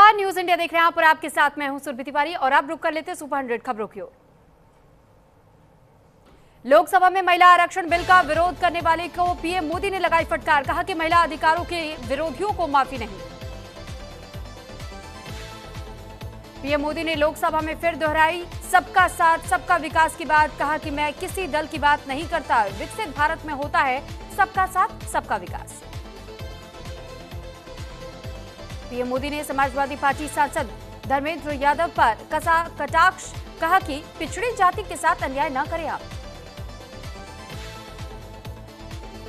नमस्कार, news India देख रहे हैं आप और आपके साथ मैं हूं सुरभि तिवारी और अब रुक कर लेते हैं सुपर 100 खबरों की ओर। लोकसभा में महिला आरक्षण बिल का विरोध करने वाले को पीएम मोदी ने लगाई फटकार, कहा कि महिला अधिकारों के विरोधियों को माफी नहीं। पीएम मोदी ने लोकसभा में फिर दोहराई सबका साथ सबका विकास की बात, कहा कि मैं किसी दल की बात नहीं करता, विकसित भारत में होता है सबका साथ सबका विकास। पीएम मोदी ने समाजवादी पार्टी सांसद धर्मेंद्र यादव पर कसा कटाक्ष, कहा कि पिछड़ी जाति के साथ अन्याय न करें आप।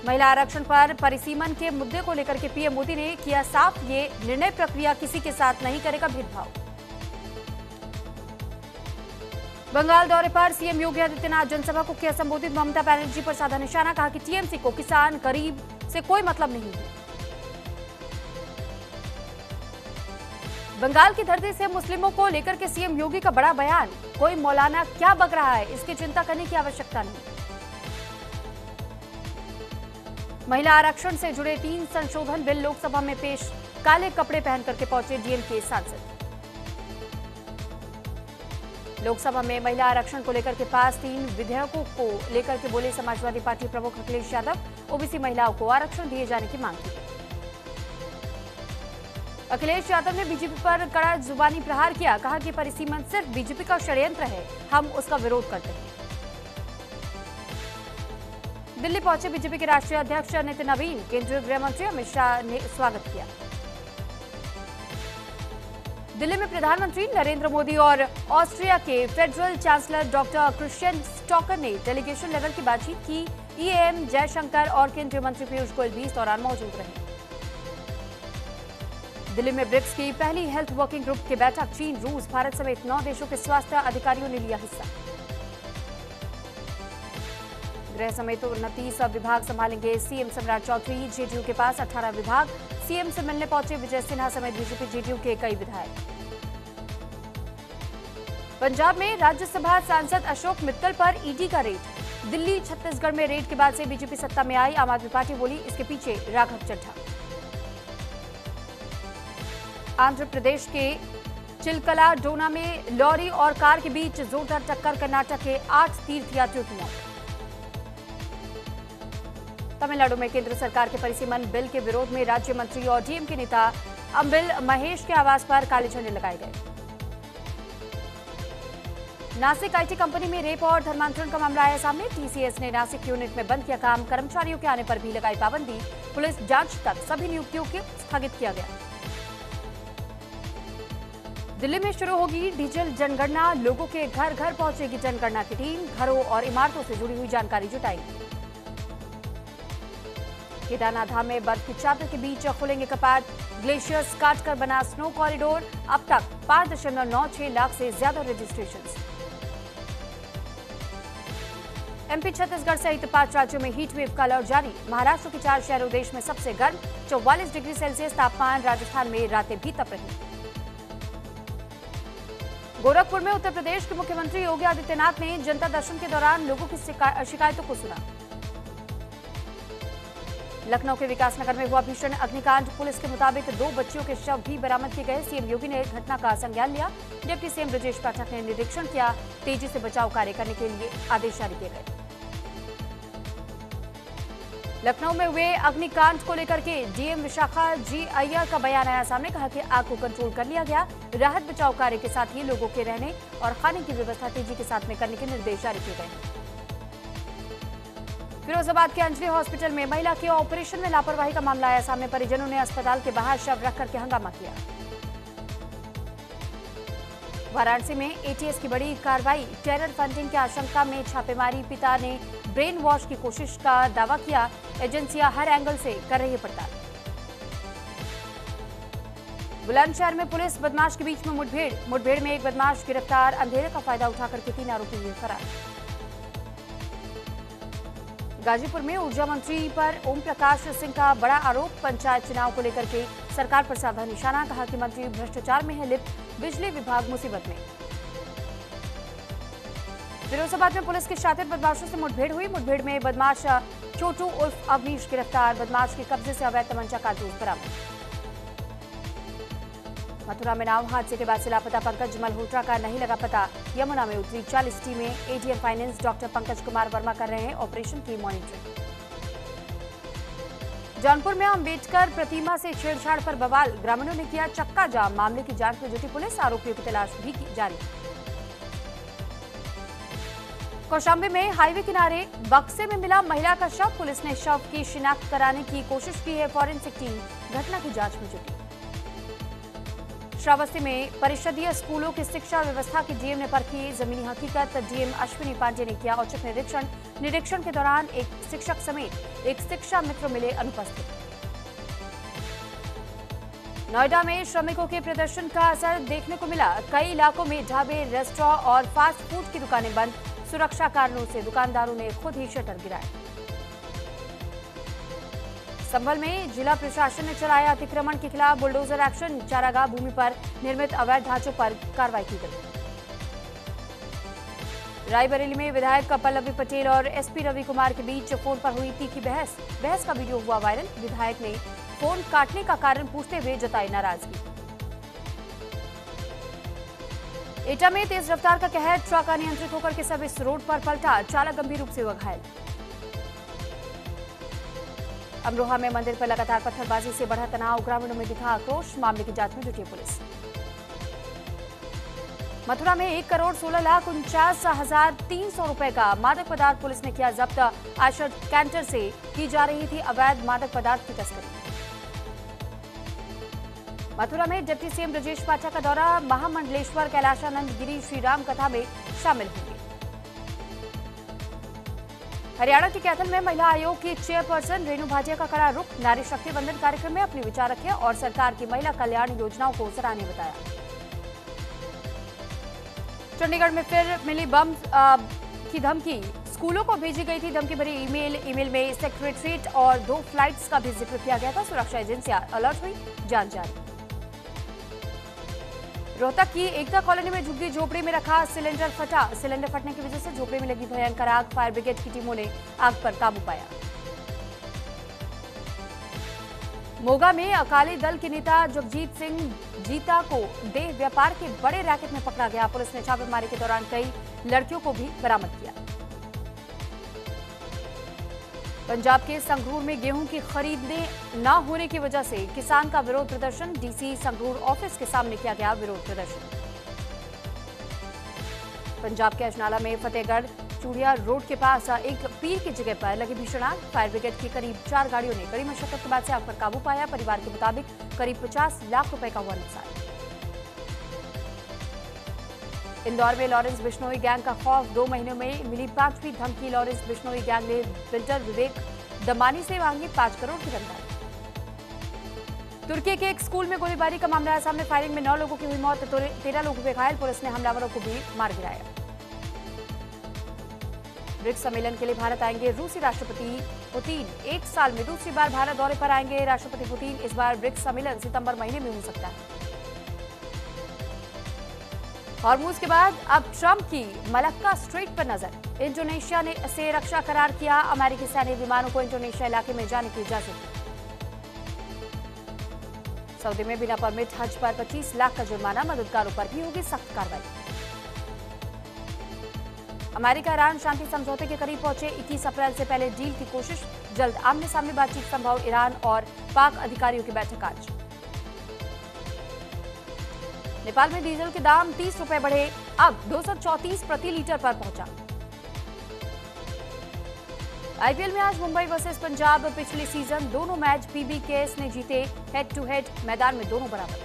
महिला आरक्षण पर परिसीमन के मुद्दे को लेकर के पीएम मोदी ने किया साफ, ये निर्णय प्रक्रिया किसी के साथ नहीं करेगा भेदभाव। बंगाल दौरे पर सीएम योगी आदित्यनाथ जनसभा को किया संबोधित, ममता बनर्जी पर साधा निशाना, कहा कि टीएमसी को किसान गरीब से कोई मतलब नहीं है। बंगाल की धरती से मुस्लिमों को लेकर के सीएम योगी का बड़ा बयान, कोई मौलाना क्या बक रहा है, इसकी चिंता करने की आवश्यकता नहीं। महिला आरक्षण से जुड़े 3 संशोधन बिल लोकसभा में पेश, काले कपड़े पहन करके पहुंचे डीएमके सांसद। लोकसभा में महिला आरक्षण को लेकर के पास 3 विधेयकों को लेकर के बोले समाजवादी पार्टी प्रमुख अखिलेश यादव, ओबीसी महिलाओं को आरक्षण दिए जाने की मांग की। अखिलेश यादव ने बीजेपी पर कड़ा जुबानी प्रहार किया, कहा कि परिसीमन सिर्फ बीजेपी का षड्यंत्र है, हम उसका विरोध करते हैं। दिल्ली पहुंचे बीजेपी के राष्ट्रीय अध्यक्ष नितिन नवीन, केंद्रीय गृह मंत्री अमित शाह ने स्वागत किया। दिल्ली में प्रधानमंत्री नरेंद्र मोदी और ऑस्ट्रिया के federal chancellor doctor Christian stalker ने डेलीगेशन लेवल की बातचीत की। ईएम जयशंकर और केंद्रीय मंत्री पीयूष गोयल भी इस दौरान मौजूद रहे। दिल्ली में ब्रिक्स की पहली हेल्थ वर्किंग ग्रुप की बैठक, चीन, रूस, भारत समेत 9 देशों के स्वास्थ्य अधिकारियों ने लिया हिस्सा। गृह समेत 29 विभाग संभालेंगे सीएम सम्राट चौधरी, जेडीयू के पास 18 विभाग। सीएम से मिलने पहुंचे विजय सिन्हा समेत बीजेपी जेडीयू के कई विधायक। पंजाब में राज्यसभा सांसद अशोक मित्तल पर ईडी का रेड, दिल्ली छत्तीसगढ़ में रेड के बाद से बीजेपी सत्ता में आई, आम आदमी पार्टी बोली इसके पीछे राघव चड्ढा। आंध्र प्रदेश के चिलकला डोना में लॉरी और कार के बीच जोरदार टक्कर, कर्नाटक के 8 तीर्थयात्रियों की मौत। तमिलनाडु में केंद्र सरकार के परिसीमन बिल के विरोध में राज्य मंत्री और डीएमके नेता अंबिल महेश के आवास पर काले झंडे लगाए गए। नासिक आईटी कंपनी में रेप और धर्मांतरण का मामला आया सामने, टीसीएस ने नासिक यूनिट में बंद किया काम, कर्मचारियों के आने पर भी लगाई पाबंदी, पुलिस जांच तक सभी नियुक्तियों को स्थगित किया गया। दिल्ली में शुरू होगी डिजिटल जनगणना, लोगों के घर घर पहुंचेगी जनगणना की टीम, घरों और इमारतों से जुड़ी हुई जानकारी जुटाएगी। केदारनाथ धाम में बर्फ की चादर के बीच खुलेंगे कपाट, ग्लेशियर्स काटकर बना स्नो कॉरिडोर, अब तक 5.96 लाख से ज्यादा रजिस्ट्रेशंस। एमपी, छत्तीसगढ़ सहित 5 राज्यों में हीट वेव का अलर्ट जारी, महाराष्ट्र के 4 शहरों देश में सबसे गर्म, 44 डिग्री सेल्सियस तापमान, राजस्थान में रातें भी तप रही। गोरखपुर में उत्तर प्रदेश के मुख्यमंत्री योगी आदित्यनाथ ने जनता दर्शन के दौरान लोगों की शिकायतों को सुना। लखनऊ के विकासनगर में हुआ भीषण अग्निकांड, पुलिस के मुताबिक 2 बच्चियों के शव भी बरामद किए गए। सीएम योगी ने घटना का संज्ञान लिया, डिप्टी सीएम ब्रजेश पाठक ने निरीक्षण किया, तेजी से बचाव कार्य करने के लिए आदेश जारी किए गए। लखनऊ में हुए अग्निकांड को लेकर के डीएम विशाखा जी अय्यर का बयान आया सामने, कहा कि आग को कंट्रोल कर लिया गया, राहत बचाव कार्य के साथ ही लोगों के रहने और खाने की व्यवस्था तेजी के साथ में करने के निर्देश जारी किए गए। फिरोजाबाद के अंजली हॉस्पिटल में महिला के ऑपरेशन में लापरवाही का मामला आया सामने, परिजनों ने अस्पताल के बाहर शव रख करके हंगामा किया। वाराणसी में एटीएस की बड़ी कार्रवाई, टेरर फंडिंग की आशंका में छापेमारी, पिता ने ब्रेन वॉश की कोशिश का दावा किया, एजेंसियां हर एंगल से कर रही है पड़ताल। बुलंदशहर में पुलिस बदमाश के बीच में मुठभेड़ में एक बदमाश गिरफ्तार, अंधेरे का फायदा उठाकर के 3 आरोपी हुए फरार। गाजीपुर में ऊर्जा मंत्री पर ओम प्रकाश सिंह का बड़ा आरोप, पंचायत चुनाव को लेकर के सरकार पर साधा निशाना, कहा कि मंत्री भ्रष्टाचार में है लिप्त, बिजली विभाग मुसीबत में। फिरोजाबाद में पुलिस के शातिर बदमाशों से मुठभेड़ हुई, मुठभेड़ में बदमाश छोटू उर्फ अवनीश गिरफ्तार, बदमाश के कब्जे से अवैध तमंचा कारतूस बरामद। मथुरा में नाव हादसे के बाद से लापता पंकज मल्होत्रा का नहीं लगा पता। यमुना में उतरी 40 टीमें। ATM finance doctor Pankaj Kumar Verma कर रहे हैं ऑपरेशन की मॉनिटरिंग। जौनपुर में अम्बेडकर प्रतिमा से छेड़छाड़ पर बवाल, ग्रामीणों ने किया चक्का जाम। मामले की जांच में जुटी पुलिस, आरोपियों की तलाश भी जारी। कौशाम्बी में हाईवे किनारे बक्से में मिला महिला का शव, पुलिस ने शव की शिनाख्त कराने की कोशिश की है। फॉरेंसिक टीम घटना की जांच में जुटी। श्रावस्ती में परिषदीय स्कूलों की शिक्षा व्यवस्था की डीएम ने परखी जमीनी हकीकत। डीएम अश्विनी पांडे ने किया औचक निरीक्षण। निरीक्षण के दौरान एक शिक्षक समेत एक शिक्षा मित्र मिले अनुपस्थित। नोएडा में श्रमिकों के प्रदर्शन का असर देखने को मिला। कई इलाकों में ढाबे, रेस्टोरेंट और फास्ट फूड की दुकानें बंद। सुरक्षा कारणों से दुकानदारों ने खुद ही शटर गिराए। संभल में जिला प्रशासन ने चलाया अतिक्रमण के खिलाफ बुलडोजर एक्शन। चारागाह भूमि पर निर्मित अवैध ढांचों पर कार्रवाई की गई। रायबरेली में विधायक पल्लवी पटेल और एसपी रवि कुमार के बीच फोन पर हुई तीखी बहस का वीडियो हुआ वायरल। विधायक ने फोन काटने का कारण पूछते हुए जताई नाराजगी। एटा में तेज रफ्तार का कहर, ट्रक अनियंत्रित होकर के सर्विस रोड पर पलटा। चालक गंभीर रूप से हुआ घायल। अमरोहा में मंदिर पर लगातार पत्थरबाजी से बढ़ा तनाव, ग्रामीणों में दिखा आक्रोश। मामले की जांच में जुटी पुलिस। मथुरा में 1,16,49,300 रुपए का मादक पदार्थ पुलिस ने किया जब्त। आशर कैंटर से की जा रही थी अवैध मादक पदार्थ की तस्करी। मथुरा में डिप्टी सीएम ब्रजेश पाठक का दौरा, महामंडलेश्वर कैलाशानंद गिरी श्रीराम कथा में शामिल होंगे। हरियाणा के कैथल में महिला आयोग की चेयरपर्सन रेणु भाटिया का कड़ा रुख। नारी शक्ति वंदन कार्यक्रम में अपने विचार रखे और सरकार की महिला कल्याण योजनाओं को सराहनीय बताया। चंडीगढ़ में फिर मिली बम की धमकी, स्कूलों को भेजी गई थी धमकी भरी ईमेल में सेक्रेटरीट और 2 फ्लाइट्स का भी जिक्र किया गया था। सुरक्षा एजेंसियां अलर्ट हुई, जांच जारी। रोहतक की एकता कॉलोनी में झुग्गी झोपड़ी में रखा सिलेंडर फटा। सिलेंडर फटने की वजह से झोपड़ी में लगी भयंकर आग। फायर ब्रिगेड की टीमों ने आग पर काबू पाया। मोगा में अकाली दल के नेता जगजीत सिंह जीता को देह व्यापार के बड़े रैकेट में पकड़ा गया। पुलिस ने छापेमारी के दौरान कई लड़कियों को भी बरामद किया। पंजाब के संगरूर में गेहूं की खरीदने न होने की वजह से किसान का विरोध प्रदर्शन। डीसी संगरूर ऑफिस के सामने किया गया विरोध प्रदर्शन। पंजाब के अजनाला में फतेहगढ़ चूड़िया रोड के पास एक पीर की जगह पर लगी भीषण आग। फायर ब्रिगेड की करीब 4 गाड़ियों ने कड़ी मशक्कत के बाद से आग पर काबू पाया। परिवार के मुताबिक करीब 50 लाख रुपए का हुआ नुकसान। इंदौर में लॉरेंस बिश्नोई गैंग का खौफ, 2 महीनों में मिली 5वीं धमकी। लॉरेंस बिश्नोई गैंग ने बिल्डर विवेक दमानी से मांगी 5 करोड़ की रंगदारी। तुर्की के एक स्कूल में गोलीबारी का मामला आया सामने। फायरिंग में 9 लोगों की हुई मौत, 13 लोगों के घायल। पुलिस ने हमलावरों को भी मार गिराया। ब्रिक्स सम्मेलन के लिए भारत आएंगे रूसी राष्ट्रपति पुतिन। 1 साल में दूसरी बार भारत दौरे पर आएंगे राष्ट्रपति पुतिन। इस बार ब्रिक्स सम्मेलन सितंबर महीने में हो सकता है। हॉर्मूज के बाद अब ट्रंप की मलक्का स्ट्रेट पर नजर। इंडोनेशिया ने से रक्षा करार किया। अमेरिकी सैन्य विमानों को इंडोनेशिया इलाके में जाने की इजाजत दी। सऊदी में बिना परमिट हज पर 25 लाख का जुर्माना। मददगारों पर भी होगी सख्त कार्रवाई। अमेरिका ईरान शांति समझौते के करीब पहुंचे। 21 अप्रैल से पहले डील की कोशिश। जल्द आमने सामने बातचीत संभव। ईरान और पाक अधिकारियों की बैठक आज। नेपाल में डीजल के दाम 30 रुपए बढ़े, अब 234 प्रति लीटर पर पहुंचा। आईपीएल में आज मुंबई वर्सेस पंजाब। पिछले सीजन दोनों मैच पीबीकेएस ने जीते। हेड टू हेड मैदान में दोनों बराबर।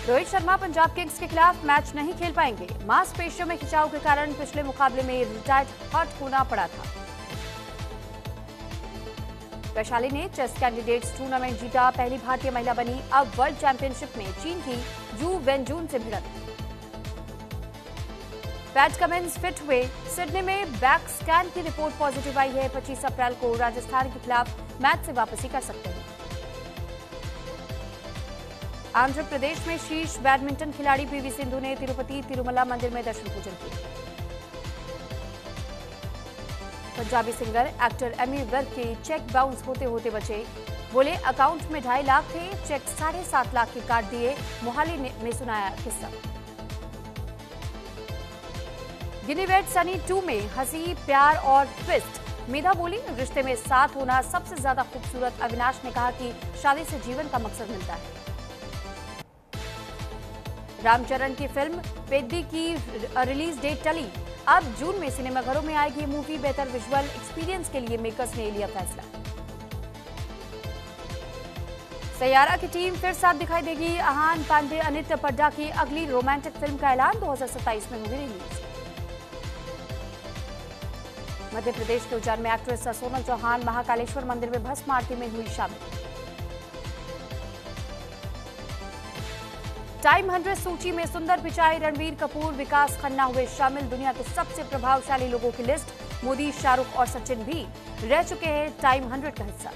रोहित शर्मा पंजाब किंग्स के खिलाफ मैच नहीं खेल पाएंगे। मांसपेशियों में खिंचाव के कारण पिछले मुकाबले में रिटायर्ड हर्ट होना पड़ा था। वैशाली ने चेस कैंडिडेट्स टूर्नामेंट जीता। पहली भारतीय महिला बनी। अब वर्ल्ड चैंपियनशिप में चीन की जू वेनजून से भिड़ंत। पैट कमिंस फिट हुए। सिडनी में बैक स्कैन की रिपोर्ट पॉजिटिव आई है। 25 अप्रैल को राजस्थान के खिलाफ मैच से वापसी कर सकते हैं। आंध्र प्रदेश में शीर्ष बैडमिंटन खिलाड़ी पीवी सिंधु ने तिरुपति तिरुमला मंदिर में दर्शन पूजन किए। पंजाबी सिंगर एक्टर एमी वर्क के चेक बाउंस होते होते बचे। बोले अकाउंट में 2.5 लाख थे, चेक 7.5 लाख के काट दिए। मोहाली में सुनाया किस्सा। गिनीवेट सनी 2 में हंसी, प्यार और ट्विस्ट। मेधा बोली रिश्ते में साथ होना सबसे ज्यादा खूबसूरत। अविनाश ने कहा कि शादी से जीवन का मकसद मिलता है। रामचरण की फिल्म पेद्दी की रिलीज डेट टली। अब जून में सिनेमाघरों में आएगी ये मूवी। बेहतर विजुअल एक्सपीरियंस के लिए मेकर्स ने लिया फैसला। सैयारा की टीम फिर साथ दिखाई देगी। आहान पांडे, अनित पड्डा की अगली रोमांटिक फिल्म का ऐलान 2027 में होगी रिलीज। मध्य प्रदेश के उज्जैन में एक्ट्रेस सोनल चौहान महाकालेश्वर मंदिर में भस्म आरती में हुई शामिल। टाइम 100 सूची में सुंदर पिचाई, रणबीर कपूर, विकास खन्ना हुए शामिल। दुनिया के सबसे प्रभावशाली लोगों की लिस्ट। मोदी, शाहरुख और सचिन भी रह चुके हैं टाइम 100 का हिस्सा।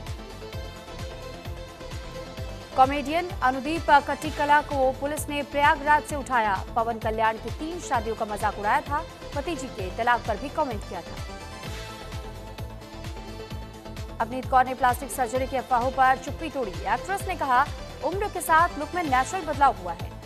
कॉमेडियन अनुदीप कट्टिकला को पुलिस ने प्रयागराज से उठाया। पवन कल्याण की 3 शादियों का मजाक उड़ाया था। भतीजी के तलाक पर भी कमेंट किया था। अवनीत कौर ने प्लास्टिक सर्जरी की अफवाहों पर चुप्पी तोड़ी। एक्ट्रेस ने कहा उम्र के साथ लुक में नेचुरल बदलाव हुआ है।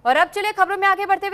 और अब चले खबरों में आगे बढ़ते हुए